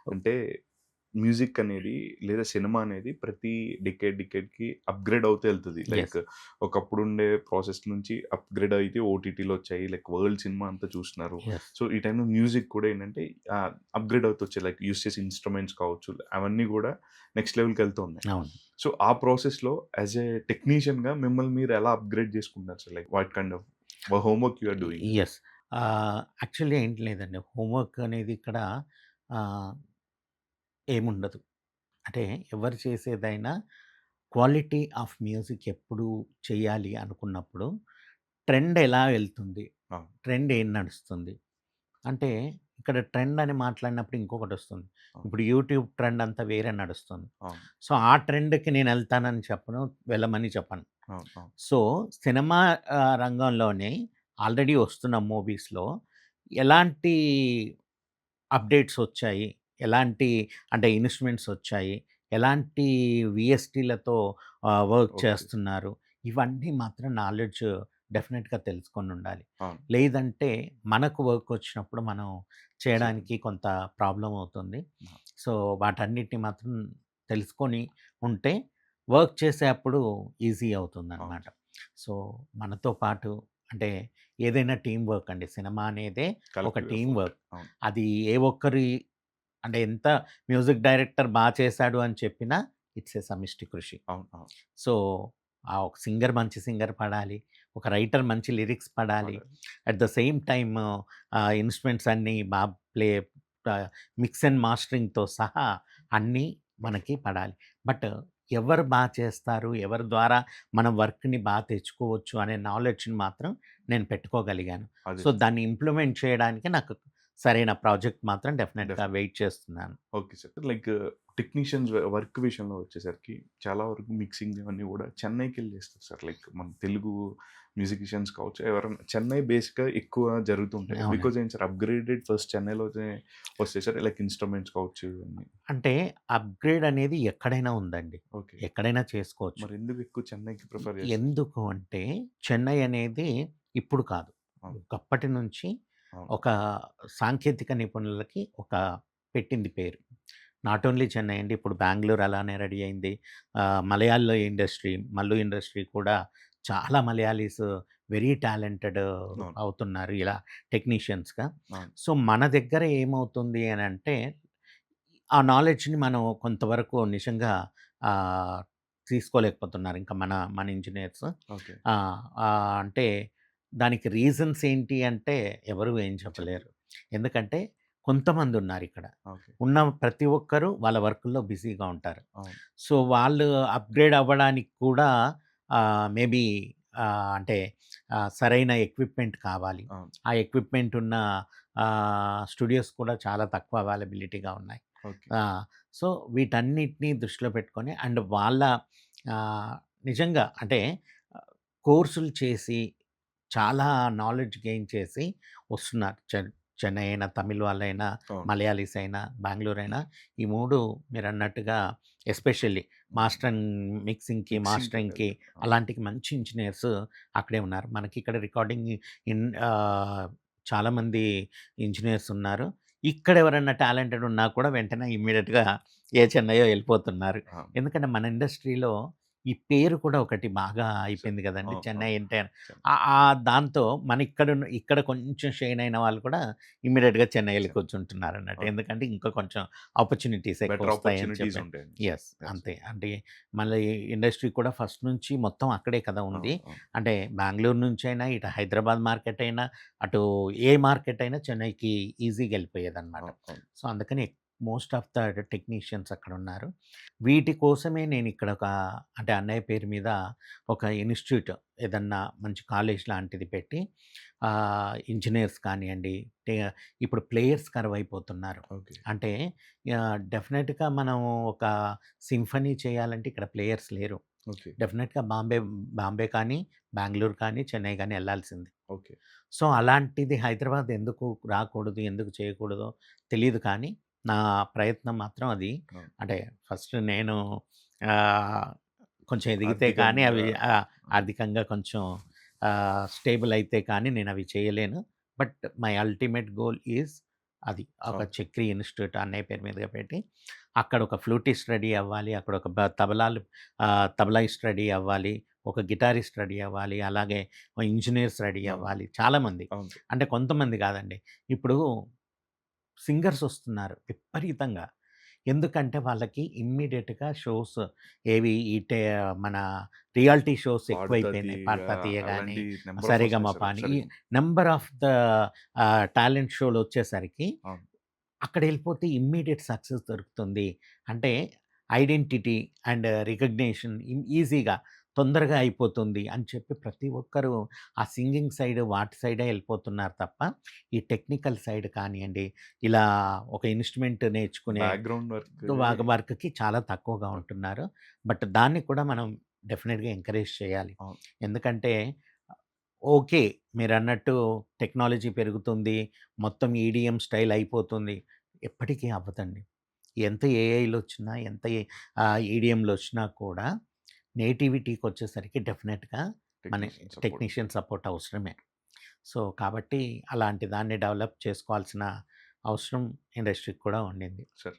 అంటే మ్యూజిక్ అనేది లేదా సినిమా అనేది ప్రతి డికేడ్‌కి అప్‌గ్రేడ్ అవుతూ ఎళ్తది. Like yes. ఒకప్పుడుండే ప్రాసెస్ నుంచి అప్‌గ్రేడ్ అయితే ఓటీటీలో వచ్చాయి. లైక్ వరల్డ్ సినిమా అంతా చూస్తున్నారు. యెస్. సో, ఈ టైంలో మ్యూజిక్ కూడా ఏంటంటే అప్‌గ్రేడ్ అవుతూ వచ్చాయి. లైక్ యూజ్ చేసే ఇన్‌స్ట్రుమెంట్స్ కావచ్చు, అవన్నీ గూడా నెక్స్ట్ లెవెల్‌కెళ్తూ ఉన్నాయి. అవును. సో, ఆ ప్రాసెస్‌లో యాస్ ఎ టెక్నీషియన్‌గా మిమ్మల్ని మీరు ఎలా అప్‌గ్రేడ్ చేసుకుంటున్నారు sir? Like what kind of homework you are doing? Yes. Actually ఏంటి లేదండి. హోంవర్క్ అనేది ఇక్కడ ఆహ్, ఏముండదు. అంటే ఎవరు చేసేదైనా క్వాలిటీ ఆఫ్ మ్యూజిక్ ఎప్పుడు చేయాలి అనుకున్నప్పుడు ట్రెండ్ ఎలా వెళ్తుంది? అవును. ట్రెండ్ ఏం నడుస్తుంది? అంటే ఇక్కడ ట్రెండ్ అని మాట్లాడినప్పుడు ఇంకొకటొస్తుంది. అవును. ఇప్పుడు యూట్యూబ్ ట్రెండ్ అంతా వేరే నడుస్తుంది. అవును. సో, ఆ ట్రెండ్‌కి నేనెళ్తానని చెప్పను. వెళ్ళమని చెప్పను. అవును. అవును. సో, సినిమా రంగంలోనే ఆల్రెడీ వస్తున్న మూవీస్‌లో ఎలాంటి అప్‌డేట్స్ వచ్చాయి? ఎలాంటి అంటే ఇన్‌స్ట్రుమెంట్స్ వచ్చాయి? ఎలాంటి వీఎస్టీలతో వర్క్ ఓకే. చేస్తున్నారు? ఇవన్నీ మాత్రం నాలెడ్జ్ డెఫినిట్‌గా తెలుసుకొనుండాలి. అవును. లేదంటే మనకు వర్క్ వచ్చినప్పుడు మనం చేయడానికి చేయలేం. కొంత ప్రాబ్లమ్ అవుతుంది. ఆ! సో, వాటన్నిటిని మాత్రం తెలుసుకొని ఉంటే వర్క్ చేసేప్పుడు ఈజీ అవును అవుతుందనమాట. సార్. సో, మనతో పాటు అంటే ఏదైనా టీమ్ వర్క్ అండి. సినిమా అనేదే ఒక కలెక్టివ్ టీమ్ ఎఫర్ట్. వర్క్. అవును. అది ఏ ఒక్కరి అంటే ఎంత మ్యూజిక్ డైరెక్టర్ చేశాడు అని చెప్పినా ఇట్స్ ఏ సమిష్టి కృషి. అవును. అవును. సో, ఆ ఒక సింగర్ మంచి సింగర్ పడాలి. ఒక రైటర్ మంచి లిరిక్స్ పడాలి. పాడాలి. At the same time instruments అన్నీ ప్లే మిక్స్ అండ్ మాస్టరింగ్‌తో సహా అన్నీ మనకి పర్ఫెక్ట్. పడాలి. బట్ ఎవరు చేస్తారు? ఎవరి ద్వారా మనం వర్క్‌ని తెచ్చుకోవచ్చు అనే నాలెడ్జ్‌ని మాత్రం నేను పెట్టుకోగలిగాను. అదే సో, సార్. దాన్ని ఇంప్లిమెంట్ చేయడానికి నాకు సరైన ప్రాజెక్ట్ మాత్రం డెఫినిట్‌గా డెఫినెట్. వెయిట్ చేస్తున్నాను. Okay sir. Like technicians work విషయంలో వచ్చేసరికి చాలా వరకు మిక్సింగ్ ఇవన్నీ గూడా చెన్నైకెళ్ళి చేస్తారు సార్. లైక్ మన తెలుగు మ్యూజిషియన్స్ కావచ్చు, ఎవరైనా చెన్నై బేస్‌గా ఎక్కువ జరుగుతుంటాయి. అవునండి. బికాజ్ ఏంటి సార్ అప్‌గ్రేడెడ్ ఫస్ట్ చెన్నైలోనే వస్తాయి సార్. లైక్ ఇన్‌స్ట్రుమెంట్స్ కావచ్చు ఇవన్నీ. అంటే అప్‌గ్రేడ్ అనేది ఎక్కడైనా ఉందండి. ఓకే. ఎక్కడైనా చేసుకోవచ్చు. మరెందుకు ఎక్కువ చెన్నైకి ప్రిఫర్ చేస్తారు? ఎందుకు అంటే చెన్నై అనేది ఇప్పుడు కాదు. అవును. ఒకప్పటి నుంచి అవును. ఒక సాంకేతిక నిపుణులకి ఒక పెట్టింది పేరు. నాట్ ఓన్లీ చెన్నై అండి. ఇప్పుడు బెంగుళూరు అలానే రెడీ అయింది. మలయాళ ఇండస్ట్రీ, మల్లు ఇండస్ట్రీ కూడా చాలా మలయాళీస్ వెరీ టాలెంటెడ్ అవును. అవుతున్నారు ఇలా టెక్నీషియన్స్‌గా. అవును. సో, మన దగ్గర ఏమవుతుంది అనంటే ఆ నాలెడ్జ్‌ని మనం కొంతవరకు నిజంగా ఆహ్, తీసుకోలేకపోతున్నారు. ఇంకా మన మన ఇంజినీర్స్. ఓకే. అంటే దానికి రీజన్స్ ఏంటి అంటే ఎవరు ఏం చెప్పలేరు. చెప్పలేదు. ఎందుకంటే కొంతమందున్నారిక్కడ. ఓకే. ఉన్న ప్రతి ఒక్కరు వాళ్ళ వర్కుల్లో బిజీగా ఉంటారు. అవును. సో, వాళ్ళు అప్‌గ్రేడ్ అవ్వడానికి కూడా మేబీ అంటే సరైన ఎక్విప్‌మెంట్ కావాలి. అవును. ఆ ఎక్విప్‌మెంట్ ఉన్న స్టూడియోస్ కూడా చాలా తక్కువ అవైలబిలిటీగా ఉన్నాయి. ఓకే. ఆ! సో, వీటన్నిటిని దృష్టిలో పెట్టుకొని అండ్ వాళ్ళ ఆహ్, నిజంగా అంటే ఆహ్, కోర్సులు చేసి చాలా నాలెడ్జ్ గెయిన్ చేసి వస్తున్నారు. చెన్నై అయినా, తమిళ్ వాళ్ళైనా, అవును. మలయాళీస్ అయినా, బెంగుళూరు అయినా ఈ 3 మీరన్నట్టుగా ఎస్పెషల్లీ హ్మ్. మాస్టర్ అండ్ మిక్సింగ్‌కి, మాస్టరింగ్‌కి మిక్సింగ్‌కెళ్ళాలి. అవును. అలాంటికి మంచి ఇంజినీర్స్ అక్కడే ఉన్నారు. మనకిక్కడ రికార్డింగ్ ఇన్ ఆహ్, చాలామంది ఇంజినీర్స్ ఉన్నారు. ఇక్కడ ఎవరైనా టాలెంటెడ్ ఉన్నా కూడా వెంటనే ఇమ్మీడియేట్‌గా ఏ చెన్నైయో ఎళ్ళిపోతున్నారు. అవును. ఎందుకంటే మన ఇండస్ట్రీలో ఈ పేరు కూడా ఒకటి బాగా స అయిపోయింది గదండీ! అవును. చెన్నై అవును. అంటే చెన్ దాంతో మన ఇక్కడ కొంచెం షైన్ అయిన వాళ్ళు కూడా ఇమ్మీడియేట్‌గా చెన్నై ఎళ్లి చెన్ కూర్చుంటున్నారన్నట్టు. ఓకే. ఎందుకంటే ఇంకా కొంచెం ఆపర్చునిటీస్ బెటర్ ఎక్కువొస్తాయని ఆపర్చునిటీస్ చెప్పి. ఉంటాయని. యెస్. యెస్. అంతే. అంటే మళ్ళీ ఇండస్ట్రీ కూడా ఫస్ట్ నుంచి మొత్తం అక్కడే కదా ఉంది. అవును. అవును. అంటే బెంగుళూరు నుంచైనా, ఇటు హైదరాబాద్ మార్కెట్ అయినా, అటు ఏ మార్కెట్ అయినా చెన్నైకి ఈజీగా ఎళ్ళిపోయేదన్నమాట. అవును. అవును. సో, అందుకని మోస్ట్ ఆఫ్ ద టెక్నీషియన్స్ అక్కడున్నారు. వీటి కోసమే నేనిక్కడ అంటే అన్నయ్య పేరు మీద ఒక ఇన్‌స్టిట్యూట్ ఏదన్నా మంచి కాలేజ్ లాంటిది పెట్టి ఇంజినీర్స్ కానియండి, టే ఇప్పుడు ప్లేయర్స్ కరువైపోతున్నారు. ఓకే. అంటే డెఫినెట్‌గా మనం ఒక సింఫనీ చేయాలంటే ఇక్కడ ప్లేయర్స్ లేరు. ఓకే. డెఫినెట్‌గా బాంబే కానీ, బెంగుళూరు కానీ, చెన్నై గానీ ఎళ్ళాల్సిందే. ఓకే. సో, అలాంటిది హైదరాబాద్ ఎందుకు రాకూడదు, ఎందుకు చేయకూడదో తెలీదు కానీ, నా ప్రయత్నం మాత్రం అది. అవును. అంటే ఫస్ట్ నేను ఆహ్, కొంచెం ఎదిగితే కానీ ఆర్థికంగా అవి అవును. ఆర్థికంగా కొంచెం స్టేబుల్ అయితే కానీ నేనవి చేయలేను. But my ultimate goal is అది. ఒక అవును. చక్రి ఇన్‌స్టిట్యూట్ అన్నయ్య పేరు మీదుగా పెట్టి, అక్కడ ఒక ఫ్లూటిస్ట్ రెడీ అవ్వాలి. అక్కడ ఒక తబలాలు తబలాయిస్ట్ రెడీ అవ్వాలి. ఒక గిటారిస్ట్ రెడీ అవ్వాలి. అలాగే ఇంజినీర్స్ రెడీ అవును. అవ్వాలి. చాలామంది. అవును. అంటే కొంతమంది కాదండి. ఇప్పుడు సింగర్స్ వస్తున్నారు విపరీతంగా. ఎందుకంటే వాళ్ళకి ఇమ్మీడియేట్‌గా షోస్ ఏవి ఈ మన రియాలిటీ షోస్ 'పాడుతా ఎక్కువైపోయినాయి. తీయగా' 'పాడతా తీయ' గాని, అలాంటి నంబర్ ఆఫ్ వస్తాయి 'సరిగమప' సార్. అని ఈ సరిగ్గా. నంబర్ ఆఫ్ ద టాలెంట్ షో‌లొచ్చేసరికి అవును. అక్కడెళ్ళిపోతే ఇమ్మీడియేట్ సక్సెస్ దొరుకుతుంది. అంటే ఐడెంటిటీ అండ్ రికగ్నిషన్ ఈజీగా తొందరగా అయిపోతుంది అని చెప్పి ప్రతి ఒక్కరు ఆ సింగింగ్ సైడ్ వాటి సైడే ఎళ్ళిపోతున్నారు తప్ప, ఈ టెక్నికల్ సైడ్ కానియండి, ఇలా ఒక ఇన్‌స్ట్రుమెంట్ నేర్చుకునే బ్యాక్‌గ్రౌండ్ వర్క్‌కి వర్క్‌కి చాలా తక్కువగా తక్కువ. ఉంటున్నారు. బట్ దాన్ని కూడా మనం డెఫినిట్‌గా ఎంకరేజ్ చేయాలి. అవును. ఎందుకంటే ఓకే. మీరన్నట్టు టెక్నాలజీ పెరుగుతుంది. మొత్తం ఈడీఎం స్టైల్ అయిపోతుంది. ఎప్పటికీ అవ్వదండి. ఎంత ఏఐలొచ్చినా, ఎంత ఈడీఎంలొచ్చినా కూడా నేటివిటీకొచ్చేసరికి డెఫినెట్‌గా మన టెక్నీషియన్ సపోర్ట్. టెక్నీషియన్ సపోర్ట్ అవసరమే. సో, కాబట్టి అలాంటి దాన్ని డెవలప్ చేసుకోవాల్సిన అవసరం ఇండస్ట్రీకి కూడా ఉండింది. సార్